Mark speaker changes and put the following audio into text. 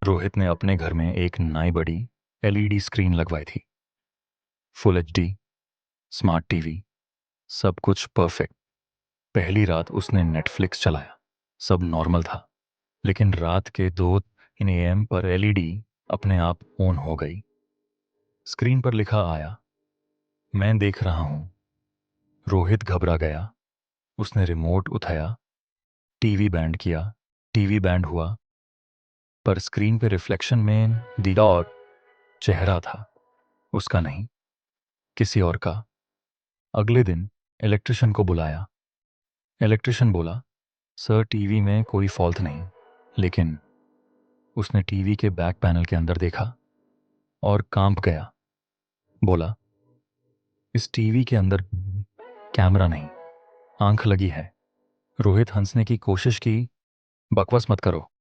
Speaker 1: रोहित ने अपने घर में एक नई बड़ी एलईडी स्क्रीन लगवाई थी। फुल एचडी, स्मार्ट टीवी, सब कुछ परफेक्ट। पहली रात उसने नेटफ्लिक्स चलाया, सब नॉर्मल था। लेकिन रात के 2 AM पर एलईडी अपने आप ऑन हो गई। स्क्रीन पर लिखा आया, मैं देख रहा हूं। रोहित घबरा गया। उसने रिमोट उठाया, टीवी बैंड किया। टीवी बैंड हुआ, पर स्क्रीन पे रिफ्लेक्शन में दीदा और चेहरा था। उसका नहीं, किसी और का। अगले दिन इलेक्ट्रिशियन को बुलाया। इलेक्ट्रिशियन बोला, सर टीवी में कोई फॉल्ट नहीं। लेकिन उसने टीवी के बैक पैनल के अंदर देखा और कांप गया। बोला, इस टीवी के अंदर कैमरा नहीं, आंख लगी है। रोहित हंसने की कोशिश की, बकवास मत करो।